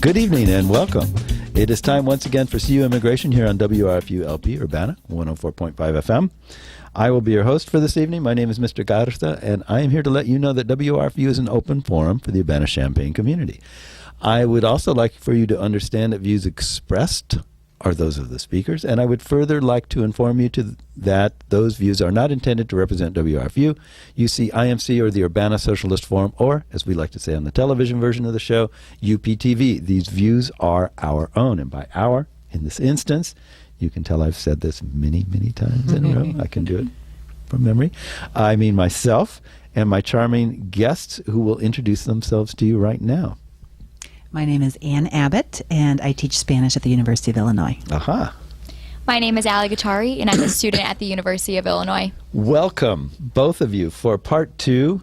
Good evening and welcome. It is time once again for CU Immigration here on WRFU LP Urbana 104.5 FM. I will be your host for this evening. My name is Mr. Garza, and I am here to let you know that WRFU is an open forum for the Urbana-Champaign community. I would also like for you to understand that views expressed are those of the speakers, and I would further like to inform you that those views are not intended to represent WRFU, UC, IMC, or the Urbana Socialist Forum, or, as we like to say on the television version of the show, UPTV. These views are our own, and by our, in this instance, you can tell I've said this many, many times in a row. I can do it from memory. I mean myself and my charming guests who will introduce themselves to you right now. My name is Ann Abbot, and I teach Spanish at the University of Illinois. Aha. My name is Alli, and I'm a student at the University of Illinois. Welcome, both of you, for part two.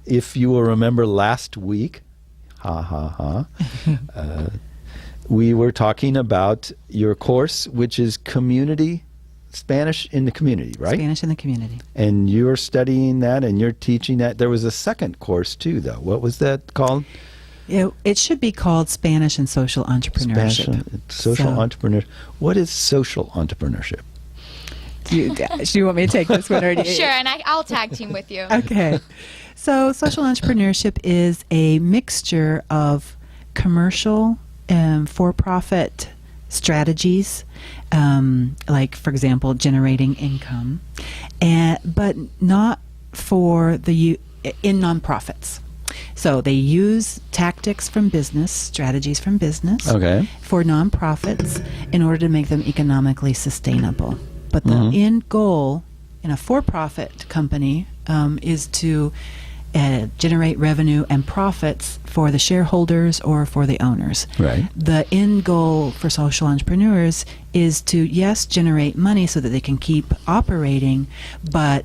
If you will remember last week, we were talking about your course, which is Community Spanish in the Community, right? Spanish in the Community. And you're studying that and you're teaching that. There was a second course, too, though. What was that called? It should be called Spanish and Social Entrepreneurship. Social entrepreneurship. What is social entrepreneurship? Do you want me to take this one? Or Sure, and I'll tag team with you. Okay. So social entrepreneurship is a mixture of commercial and for-profit strategies, like, for example, generating income, but not for in nonprofits. So they use tactics from business, strategies from business, for nonprofits in order to make them economically sustainable. But the end goal in a for-profit company is to generate revenue and profits for the shareholders or for the owners. Right. The end goal for social entrepreneurs is to, yes, generate money so that they can keep operating, but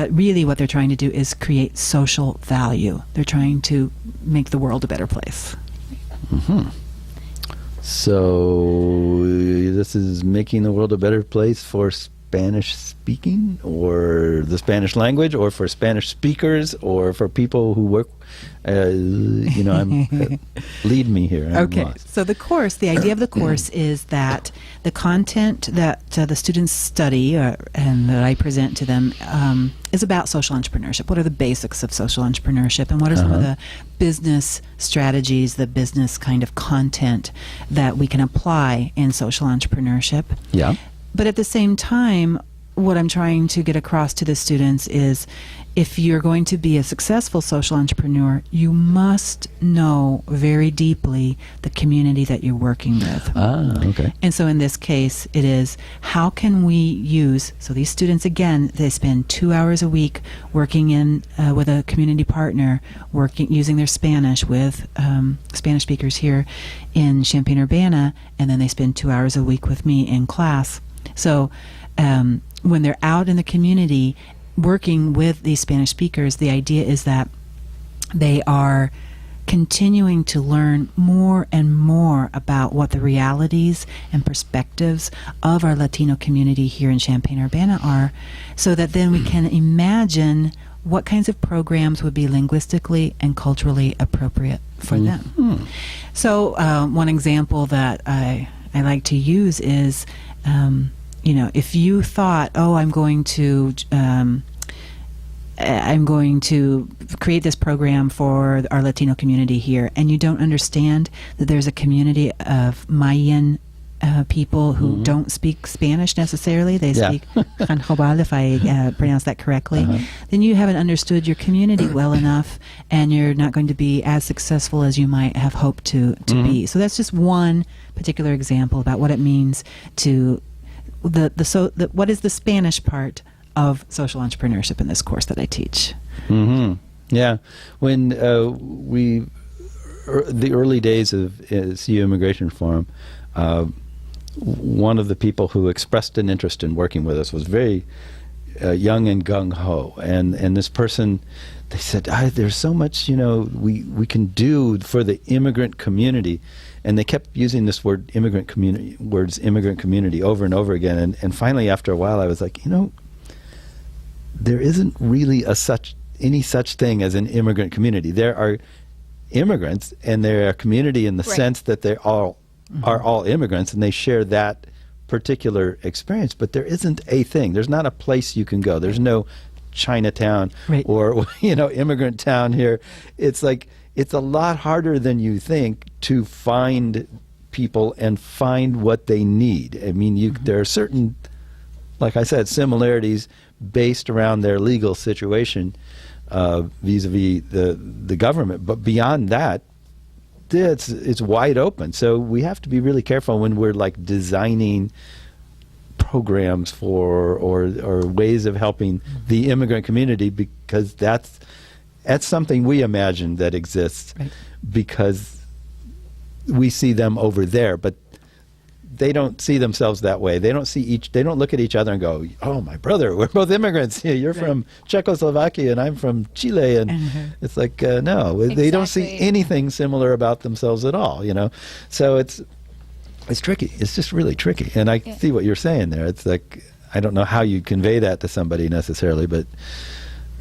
really what they're trying to do is create social value. They're trying to make the world a better place. Mm-hmm. So this is making the world a better place for Spanish speaking, or the Spanish language, or for Spanish speakers, or for people who work, lead me here. Okay, so the idea of the course is that the content that the students study and that I present to them is about social entrepreneurship. What are the basics of social entrepreneurship, and what are some of the business strategies, the business kind of content that we can apply in social entrepreneurship? Yeah. But at the same time, what I'm trying to get across to the students is, if you're going to be a successful social entrepreneur, you must know very deeply the community that you're working with. Okay. And so in this case, it is, how can we use, so these students, again, they spend 2 hours a week working with a community partner, using their Spanish with Spanish speakers here in Champaign-Urbana, and then they spend 2 hours a week with me in class. So when they're out in the community working with these Spanish speakers, the idea is that they are continuing to learn more and more about what the realities and perspectives of our Latino community here in Champaign-Urbana are, so that then we can imagine what kinds of programs would be linguistically and culturally appropriate for them. So one example that I like to use is, if you thought, I'm going to create this program for our Latino community here, and you don't understand that there's a community of Mayan people who don't speak Spanish necessarily. They speak Janjobal, if I pronounce that correctly. Then you haven't understood your community well enough, and you're not going to be as successful as you might have hoped to be. So that's just one particular example about what it means to what is the Spanish part of social entrepreneurship in this course that I teach. Yeah. When the early days of CU Immigration Forum, one of the people who expressed an interest in working with us was very young and gung-ho. And this person, they said, there's so much, we can do for the immigrant community. And they kept using this word immigrant community over and over again. And finally, after a while, I was like, there isn't really any such thing as an immigrant community. There are immigrants, and they're a community in the Right. sense that they all are all immigrants, and they share that particular experience. But there isn't a thing. There's not a place you can go. There's no Chinatown Right. or immigrant town here. It's like it's a lot harder than you think to find people and find what they need. I mean, there are certain, like I said, similarities based around their legal situation vis-a-vis the government, but beyond that, it's wide open. So we have to be really careful when we're like designing programs for or ways of helping the immigrant community, because that's something we imagine that exists, Right. because we see them over there, but they don't see themselves that way. They don't look at each other and go, "Oh, my brother, we're both immigrants. You're Right. from Czechoslovakia and I'm from Chile." And it's like, no, they don't see Exactly. anything similar about themselves at all, So it's tricky. It's just really tricky. And I see what you're saying there. It's like, I don't know how you convey that to somebody necessarily, but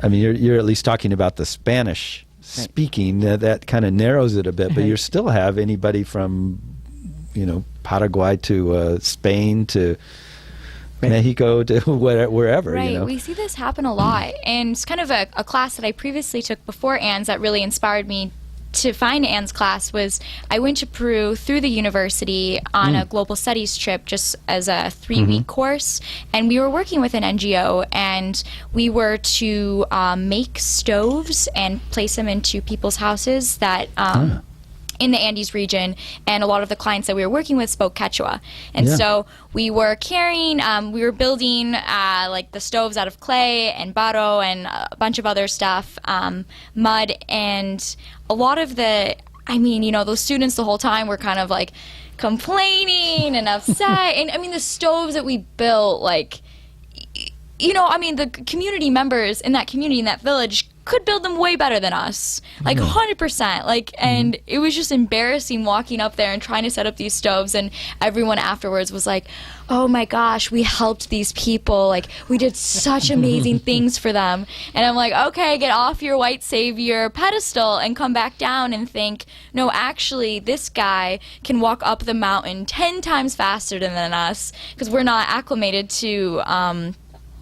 I mean, you're at least talking about the Spanish speaking. That kind of narrows it a bit, but Right. you still have anybody from, Paraguay to Spain to Mexico to wherever. Right. We see this happen a lot. And it's kind of a class that I previously took before Anne's that really inspired me to find Anne's class was I went to Peru through the university on a global studies trip just as a 3-week course. And we were working with an NGO, and we were to make stoves and place them into people's houses that in the Andes region, and a lot of the clients that we were working with spoke Quechua. And so we were we were building like the stoves out of clay and barro and a bunch of other stuff, mud, and a lot of those students the whole time were kind of like complaining and upset. And I mean, the stoves that we built, like, the community members in that community, in that village, could build them way better than us, like 100%. Like, and it was just embarrassing walking up there and trying to set up these stoves, and everyone afterwards was like, "Oh my gosh, we helped these people. Like, we did such amazing things for them." And I'm like, okay, get off your white savior pedestal and come back down and think, no, actually, this guy can walk up the mountain 10 times faster than us, because we're not acclimated to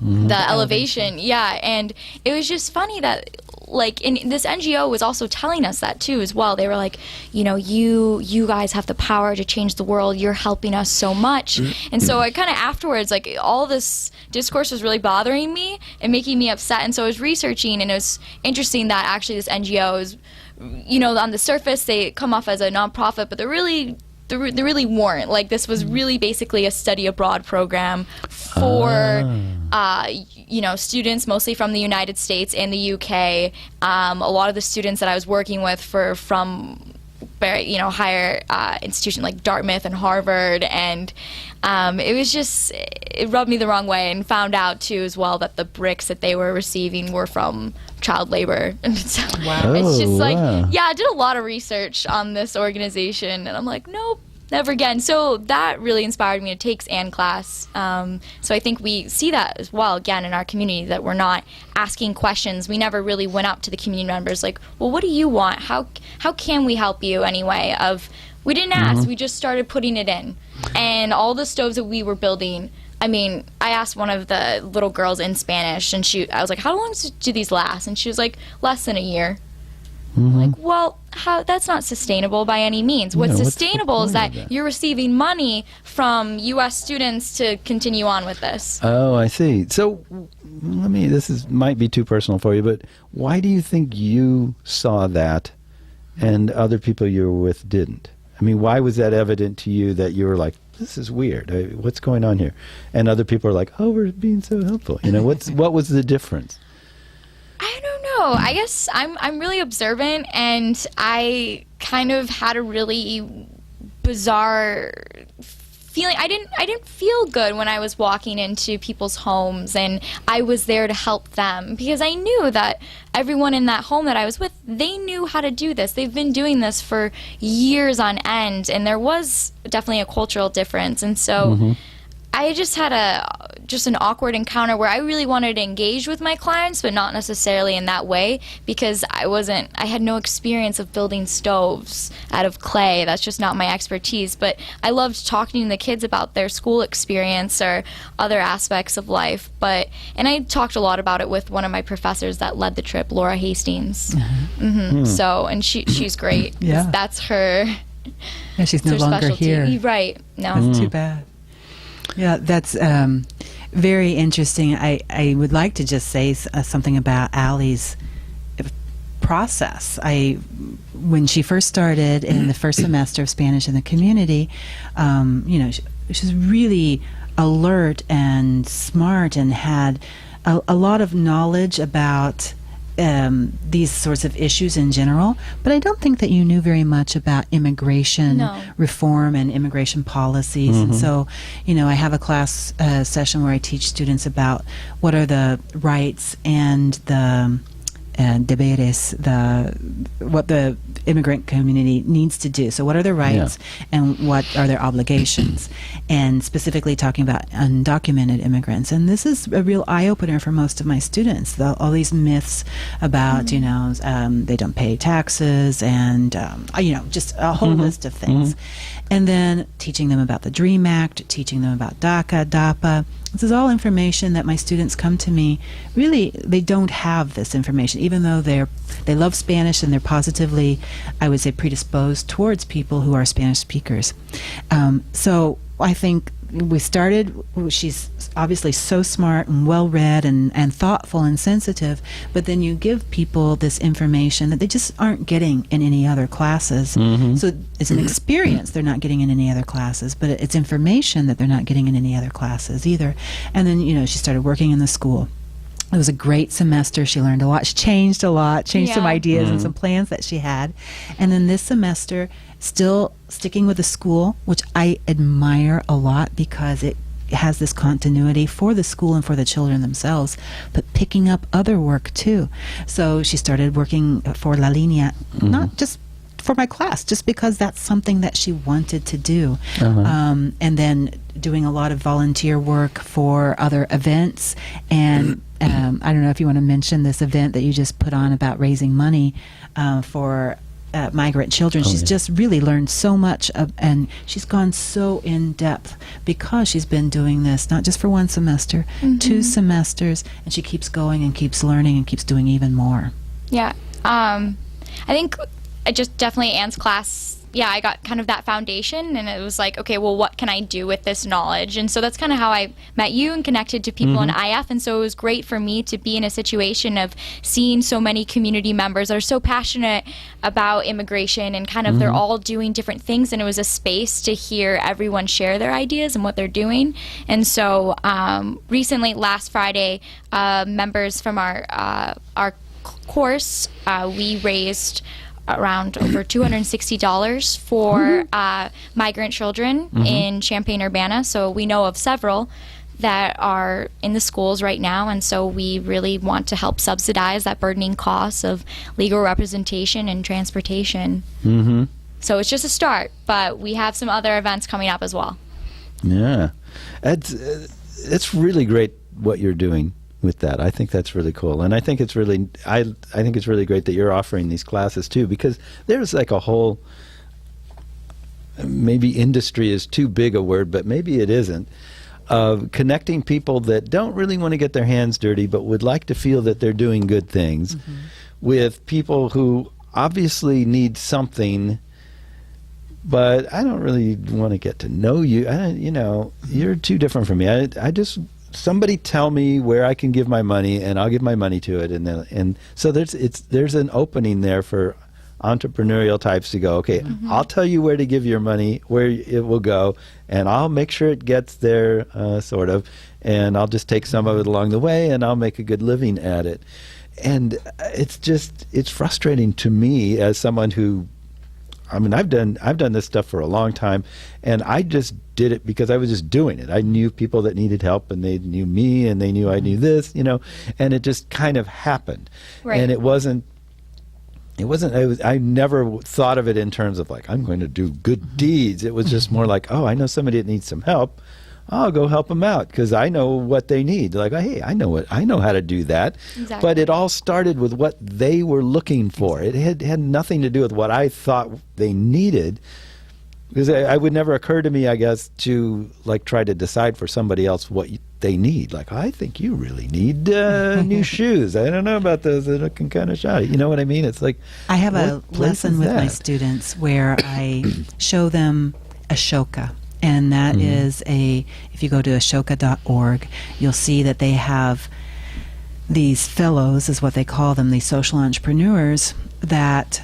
the elevation. Yeah. And it was just funny that, like, in this NGO was also telling us that too as well. They were like, you guys have the power to change the world. You're helping us so much. And so I kind of afterwards, like, all this discourse was really bothering me and making me upset. And so I was researching, and it was interesting that actually this NGO is, on the surface they come off as a nonprofit, but they really weren't. Like, this was really basically a study abroad program for students mostly from the United States and the UK. A lot of the students that I was working with from very, higher institution like Dartmouth and Harvard, and it rubbed me the wrong way, and found out too as well that the bricks that they were receiving were from child labor. And so it's just like, I did a lot of research on this organization, and I'm like, nope, never again. So that really inspired me to take Anne class. So I think we see that as well, again, in our community, that we're not asking questions. We never really went up to the community members like, well, what do you want? How can we help you anyway? We didn't ask. We just started putting it in. And all the stoves that we were building, I mean, I asked one of the little girls in Spanish, and I was like, how long do these last? And she was like, less than a year. I'm like, well, that's not sustainable by any means. What's sustainable is that you're receiving money from U.S. students to continue on with this. Oh, I see. So this might be too personal for you, but why do you think you saw that and other people you were with didn't? I mean, why was that evident to you that you were like, this is weird, what's going on here? And other people are like, oh, we're being so helpful. What was the difference? I don't know. I guess I'm really observant, and I kind of had a really bizarre feeling. I didn't feel good when I was walking into people's homes and I was there to help them, because I knew that everyone in that home that I was with, they knew how to do this. They've been doing this for years on end, and there was definitely a cultural difference. And so I just had a just an awkward encounter where I really wanted to engage with my clients, but not necessarily in that way, because I had no experience of building stoves out of clay. That's just not my expertise. But I loved talking to the kids about their school experience or other aspects of life. And I talked a lot about it with one of my professors that led the trip, Laura Hastings. So, and she's great. Yeah. That's her. Yeah, she's no longer specialty. here. Right. No. That's too bad. Yeah, that's very interesting. I would like to just say something about Alli's process. When she first started in the first semester of Spanish in the community, she's really alert and smart and had a lot of knowledge about these sorts of issues in general, but I don't think that you knew very much about immigration reform and immigration policies. And so, I have a class session where I teach students about what are the rights and the deberes, what the immigrant community needs to do. So what are their rights and what are their obligations? And specifically talking about undocumented immigrants. And this is a real eye-opener for most of my students. All these myths about, they don't pay taxes and, just a whole list of things. And then teaching them about the DREAM Act, teaching them about DACA, DAPA. This is all information that my students come to me. Really, they don't have this information, even though they love Spanish and they're positively, I would say, predisposed towards people who are Spanish speakers. So I think we started, she's obviously so smart and well-read and thoughtful and sensitive, but then you give people this information that they just aren't getting in any other classes. So it's an experience they're not getting in any other classes, but it's information that they're not getting in any other classes either. And then, she started working in the school. It was a great semester. She learned a lot. She changed a lot, changed some ideas and some plans that she had. And then this semester, still sticking with the school, which I admire a lot because it has this continuity for the school and for the children themselves, but picking up other work too. So she started working for La Linea, not just for my class, just because that's something that she wanted to do. And then doing a lot of volunteer work for other events. And I don't know if you want to mention this event that you just put on about raising money for migrant children. She's just really learned so much and she's gone so in depth because she's been doing this not just for one semester, 2 semesters, and she keeps going and keeps learning and keeps doing even more. Yeah. I think I just definitely Anne's class, I got kind of that foundation, and it was like, okay, well, what can I do with this knowledge? And so that's kind of how I met you and connected to people in IF, and so it was great for me to be in a situation of seeing so many community members that are so passionate about immigration, and kind of they're all doing different things, and it was a space to hear everyone share their ideas and what they're doing. And so recently, last Friday, members from our course, we raised around over $260 for migrant children in Champaign-Urbana. So we know of several that are in the schools right now, and so we really want to help subsidize that burdening cost of legal representation and transportation. So it's just a start, but we have some other events coming up as well. Yeah. It's really great what you're doing with that. I think that's really cool, and I think it's really I think it's really great that you're offering these classes too, because there's like a whole, maybe industry is too big a word, but maybe it isn't, of connecting people that don't really want to get their hands dirty but would like to feel that they're doing good things with people who obviously need something, but I don't really want to get to know you. You're too different from me. I just, somebody tell me where I can give my money, and I'll give my money to it, and so there's an opening there for entrepreneurial types to go, okay, I'll tell you where to give your money, where it will go, and I'll make sure it gets there, sort of, and I'll just take some of it along the way, and I'll make a good living at it. And it's frustrating to me as someone who, I've done this stuff for a long time, and I just did it because I was just doing it. I knew people that needed help, and they knew me, and they knew I knew this, and it just kind of happened. Right. And I never thought of it in terms of like, I'm going to do good deeds. It was just more like, oh, I know somebody that needs some help. I'll go help them out because I know what they need. Like, hey, I know how to do that. Exactly. But it all started with what they were looking for. It had nothing to do with what I thought they needed. Because it would never occur to me, I guess, to like try to decide for somebody else what they need. Like, I think you really need new shoes. I don't know about those. They're looking kind of shoddy. You know what I mean? It's like, I have a what place lesson is with my that? students where I show them Ashoka. And that is if you go to ashoka.org, you'll see that they have these fellows, is what they call them, these social entrepreneurs, that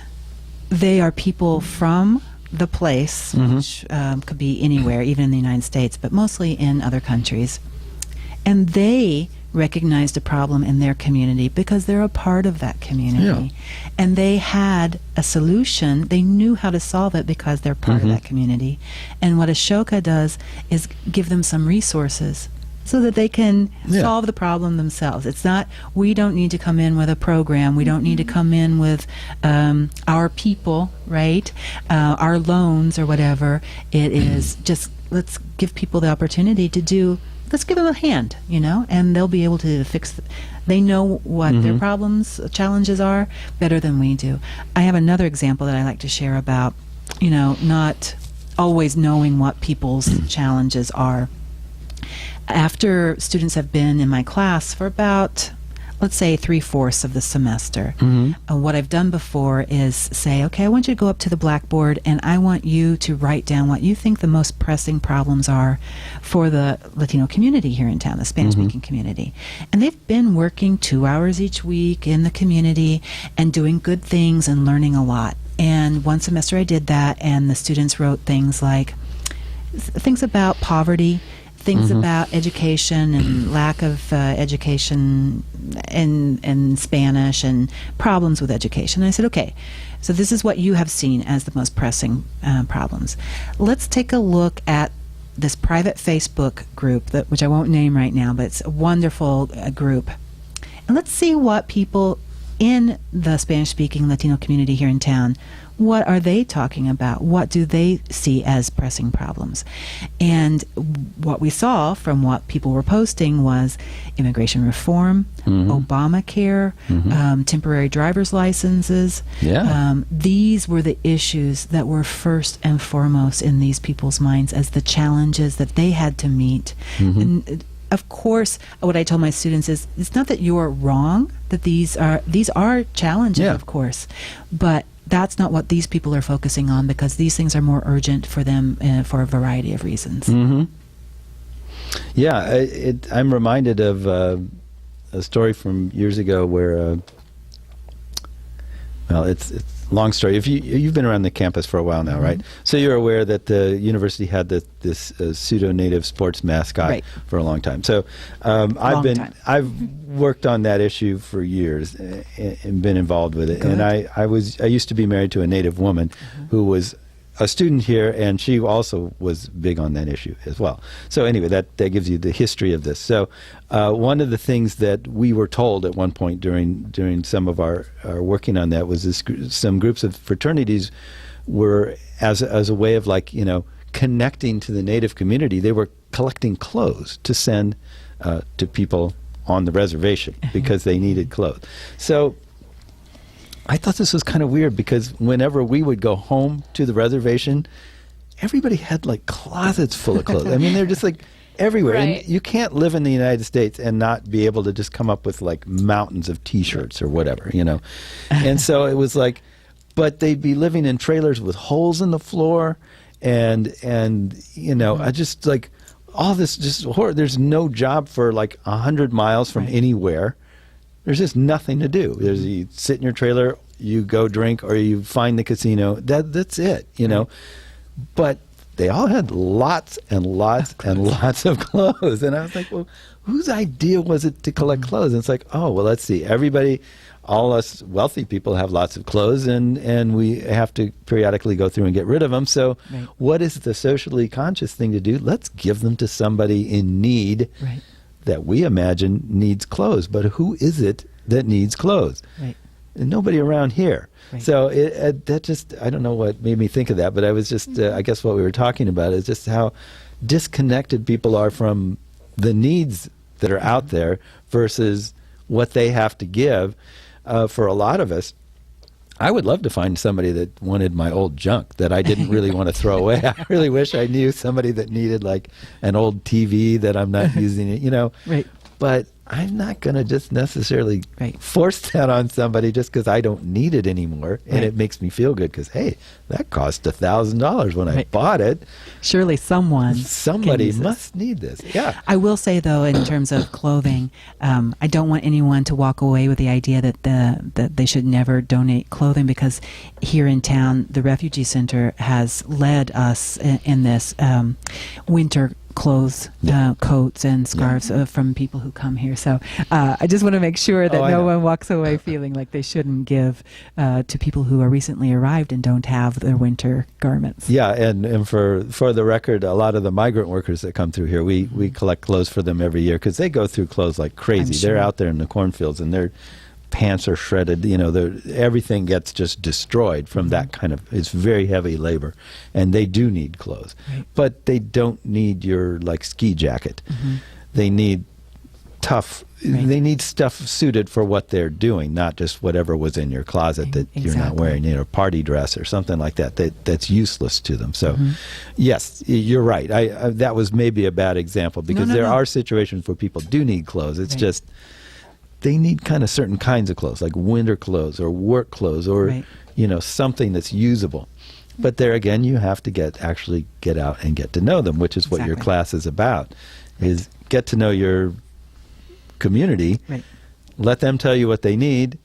they are people from the place, which could be anywhere, even in the United States, but mostly in other countries. And they recognized a problem in their community because they're a part of that community. Yeah. And they had a solution. They knew how to solve it because they're part of that community. And what Ashoka does is give them some resources so that they can solve the problem themselves. It's not, we don't need to come in with a program. We don't need to come in with our people, right? Our loans or whatever. It is just, let's give people the opportunity to do, let's give them a hand, and they'll be able to fix they know what their problems, challenges are better than we do. I have another example that I like to share about, not always knowing what people's challenges are. After students have been in my class for about, let's say, 3/4 of the semester, what I've done before is say, okay, I want you to go up to the blackboard and I want you to write down what you think the most pressing problems are for the Latino community here in town, the Spanish-speaking community. And they've been working 2 hours each week in the community and doing good things and learning a lot. And one semester I did that, and the students wrote things like things about poverty, things about education and lack of education in Spanish and problems with education. And I said, okay, so this is what you have seen as the most pressing problems. Let's take a look at this private Facebook group, which I won't name right now, but it's a wonderful group. And let's see what people in the Spanish-speaking Latino community here in town, what are they talking about? What do they see as pressing problems? And what we saw from what people were posting was immigration reform, Obamacare, temporary driver's licenses. These were the issues that were first and foremost in these people's minds as the challenges that they had to meet. And of course, what I tell my students is, it's not that you're wrong, that these are challenges, of course, but that's not what these people are focusing on, because these things are more urgent for them for a variety of reasons. Yeah, I'm reminded of a story from years ago where, well, it's a long story. If you've been around the campus for a while now, right? So you're aware that the university had this pseudo-native sports mascot for a long time. So I've worked on that issue for years and been involved with it. Good. And I used to be married to a native woman who was a student here, and she also was big on that issue as well. So anyway, that gives you the history of this. So one of the things that we were told at one point during some of our working on that was some groups of fraternities were, as a way of connecting to the Native community, they were collecting clothes to send to people on the reservation because they needed clothes. So I thought this was kind of weird, because whenever we would go home to the reservation, everybody had closets full of clothes. I mean, they're just everywhere. Right. And you can't live in the United States and not be able to just come up with mountains of T-shirts or whatever, And so it was but they'd be living in trailers with holes in the floor, and I just all this just horror. There's no job for 100 miles from anywhere. There's just nothing to do. You sit in your trailer, you go drink, or you find the casino. That's it, But they all had lots and lots and lots of clothes. And I was like, well, whose idea was it to collect clothes? And it's oh, well, let's see. All us wealthy people have lots of clothes, and we have to periodically go through and get rid of them. So what is the socially conscious thing to do? Let's give them to somebody in need. That we imagine needs clothes, but who is it that needs clothes? And nobody around here. So that just, I don't know what made me think of that, but I was just, I guess what we were talking about is just how disconnected people are from the needs that are out there versus what they have to give. For a lot of us, I would love to find somebody that wanted my old junk that I didn't really want to throw away. I really wish I knew somebody that needed like an old TV that I'm not using, Right. But I'm not going to just necessarily Right. force that on somebody just because I don't need it anymore. And Right. it makes me feel good because, hey, that cost $1,000 when I Right. bought it. Surely somebody Somebody can use this. must need this. Yeah. I will say, though, in terms of clothing, I don't want anyone to walk away with the idea that they should never donate clothing, because here in town, the Refugee Center has led us in this winter clothes, coats and scarves from people who come here. So I just want to make sure that no one walks away feeling like they shouldn't give to people who are recently arrived and don't have their winter garments. Yeah, and for the record, a lot of the migrant workers that come through here, we collect clothes for them every year because they go through clothes like crazy. I'm sure. They're out there in the cornfields and their pants are shredded. Everything gets just destroyed from that kind of. It's very heavy labor, and they do need clothes, Right. but they don't need your like ski jacket. They need tough. Right. They need stuff suited for what they're doing, not just whatever was in your closet that you're not Exactly. wearing, party dress or something like that's useless to them. So, yes, you're right. I that was maybe a bad example because there are situations where people do need clothes. It's Right. just they need kind of certain kinds of clothes, like winter clothes or work clothes or Right. something that's usable. But there again, you have to actually get out and get to know them, which is what your Exactly. class is about. Is get to know your community, Right. let them tell you what they need,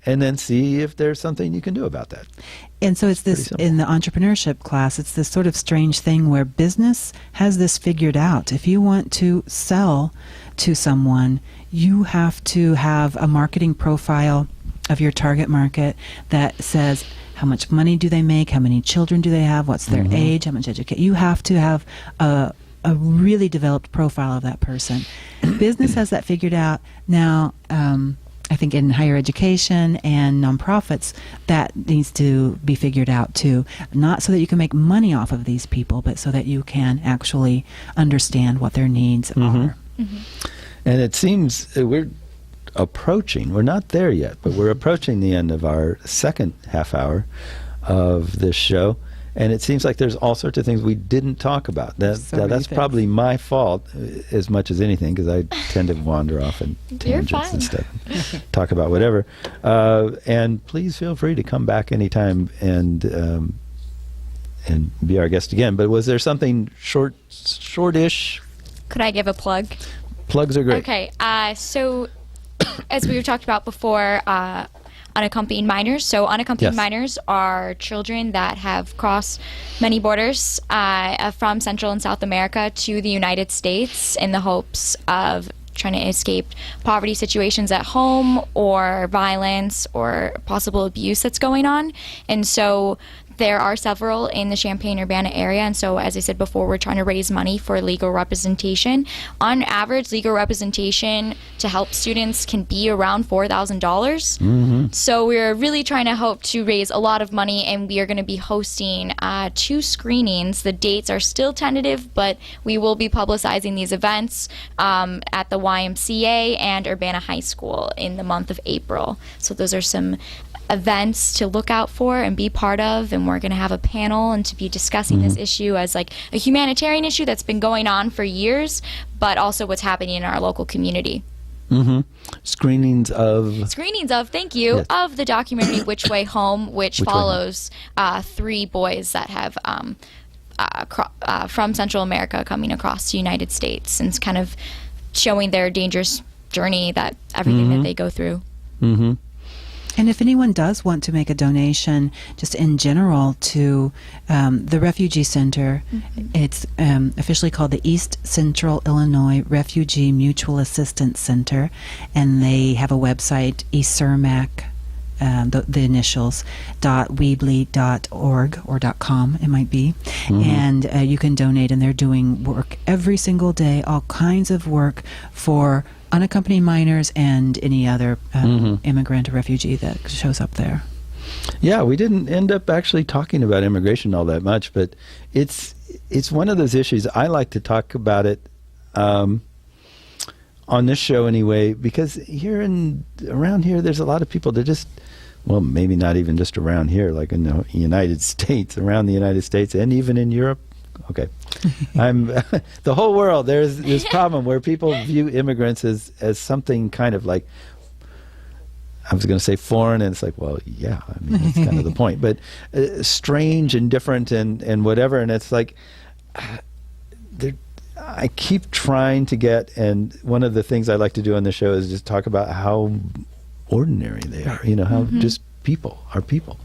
and then see if there's something you can do about that. And so it's Pretty this, simple. in the entrepreneurship class, it's this sort of strange thing where business has this figured out. If you want to sell to someone, you have to have a marketing profile of your target market that says how much money do they make, how many children do they have, what's their age, how much education. You have to have a really developed profile of that person. Business has that figured out. Now, I think in higher education and nonprofits, that needs to be figured out too. Not so that you can make money off of these people, but so that you can actually understand what their needs are. And it seems we're not there yet, but we're approaching the end of our second half hour of this show. And it seems like there's all sorts of things we didn't talk about. That's things. probably my fault as much as anything, because I tend to wander off in tangents and stuff, talk about whatever. And please feel free to come back anytime and be our guest again. But was there something shortish? Could I give a plug? Plugs are great. Okay, so as we were talked about before, unaccompanied minors. So unaccompanied Yes. minors are children that have crossed many borders from Central and South America to the United States in the hopes of trying to escape poverty situations at home or violence or possible abuse that's going on. And so there are several in the Champaign-Urbana area, and so as I said before, we're trying to raise money for legal representation. On average, legal representation to help students can be around $4,000. So we're really trying to hope to raise a lot of money, and we are going to be hosting 2 screenings. The dates are still tentative, but we will be publicizing these events at the YMCA and Urbana High School in the month of April. So those are some events to look out for and be part of, and we're going to have a panel and to be discussing this issue as like a humanitarian issue that's been going on for years, but also what's happening in our local community. Screenings of Thank you, Yes. of the documentary Which Way Home, which Which Way follows 3 boys that have from Central America coming across the United States, and it's kind of showing their dangerous journey, that everything that they go through. And if anyone does want to make a donation, just in general, to the Refugee Center, it's officially called the East Central Illinois Refugee Mutual Assistance Center, and they have a website, ecermac, the initials, .weebly.org or .com, it might be. And you can donate, and they're doing work every single day, all kinds of work for unaccompanied minors and any other immigrant or refugee that shows up there. Yeah, we didn't end up actually talking about immigration all that much, but it's it's one of those issues. I like to talk about it on this show anyway, because around here, there's a lot of people that just, well, maybe not even just around here, like in the United States, around the United States, and even in Europe. Okay. The whole world, there's this problem where people view immigrants as something kind of like, I was going to say foreign, and it's like, well, yeah, I mean, that's kind of the point. But strange and different and whatever, and it's like, I keep trying to get, and one of the things I like to do on the show is just talk about how ordinary they are, how just people are people.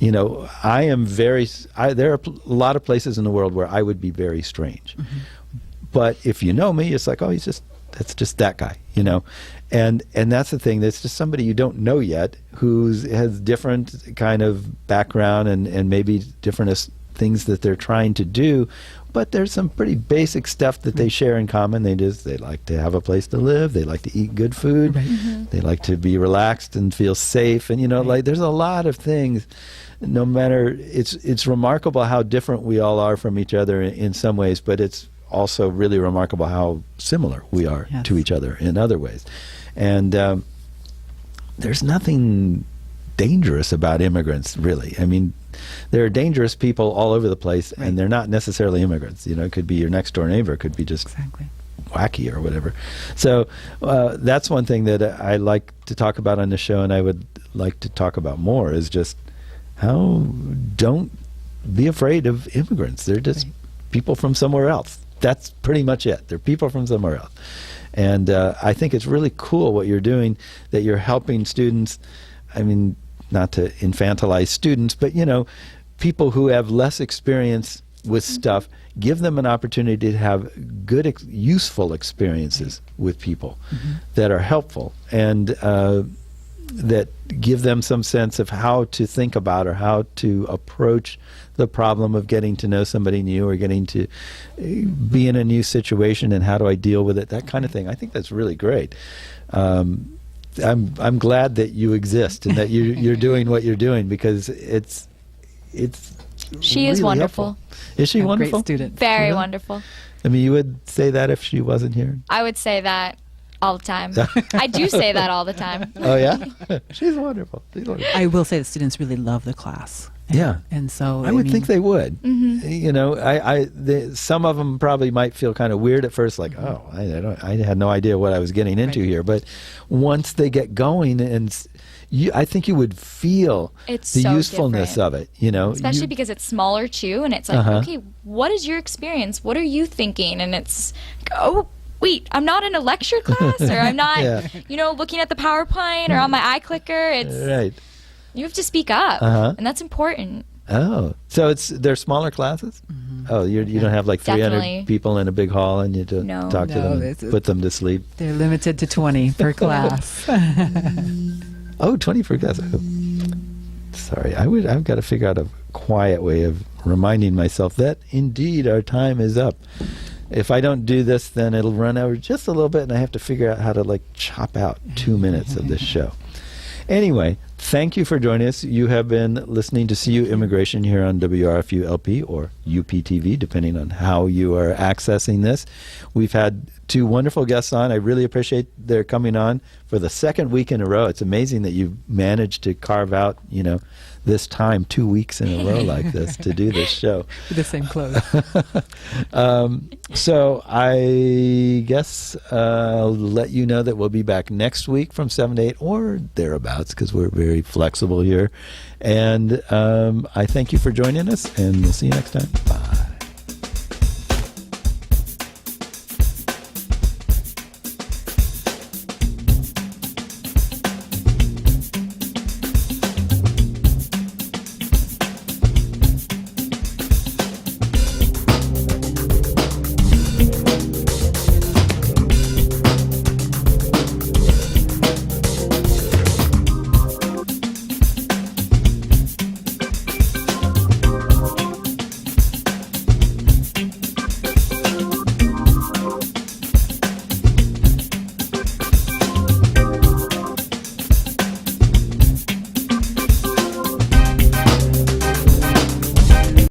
I am there are a lot of places in the world where I would be very strange. But if you know me, it's like, oh, that's just that guy, and that's the thing. That's just somebody you don't know yet has different kind of background and maybe different things that they're trying to do. But there's some pretty basic stuff that they share in common. They like to have a place to live. They like to eat good food. Right. They like to be relaxed and feel safe. And like there's a lot of things. No matter, it's remarkable how different we all are from each other in some ways, but it's also really remarkable how similar we are to each other in other ways. And there's nothing dangerous about immigrants, really. I mean, there are dangerous people all over the place, and they're not necessarily immigrants. It could be your next door neighbor, it could be just wacky or whatever. So that's one thing that I like to talk about on the show, and I would like to talk about more, is just how don't be afraid of immigrants. They're just people from somewhere else. That's pretty much it. They're people from somewhere else. And I think it's really cool what you're doing, that you're helping students. I mean, not to infantilize students, but people who have less experience with stuff, give them an opportunity to have good, useful experiences with people that are helpful, and that give them some sense of how to think about or how to approach the problem of getting to know somebody new or getting to be in a new situation, and how do I deal with it, that kind of thing. I think that's really great. I'm glad that you exist and that you're doing what you're doing, because it's she really is wonderful. Helpful. Is she wonderful? Great student. Very wonderful. I mean, you would say that if she wasn't here? I would say that all the time. I do say that all the time. Oh yeah, she's wonderful. I will say that students really love the class. And so I would think they would. Some of them probably might feel kind of weird at first, like, oh, I had no idea what I was getting into here. But once they get going, and I think you would feel the usefulness of it. Especially because it's smaller too, and it's like, okay, what is your experience? What are you thinking? And it's, oh, wait, I'm not in a lecture class, or I'm not, looking at the PowerPoint or on my iClicker. It's right. You have to speak up, and that's important. Oh, so they're smaller classes? Oh, you don't have like 300 Definitely. People in a big hall, and you talk to them, and put them to sleep. They're limited to 20 per class. Oh, 20 per class. Oh. Sorry, I've got to figure out a quiet way of reminding myself that indeed our time is up. If I don't do this, then it'll run over just a little bit, and I have to figure out how to chop out 2 minutes of this show. Anyway, thank you for joining us. You have been listening to CU Immigration here on WRFU LP or UPTV, depending on how you are accessing this. We've had 2 wonderful guests on. I really appreciate their coming on for the second week in a row. It's amazing that you've managed to carve out, this time 2 weeks in a row like this to do this show. With the same clothes. So I guess I'll let you know that we'll be back next week from 7 to 8 or thereabouts, because we're very flexible here. And I thank you for joining us, and we'll see you next time. Bye.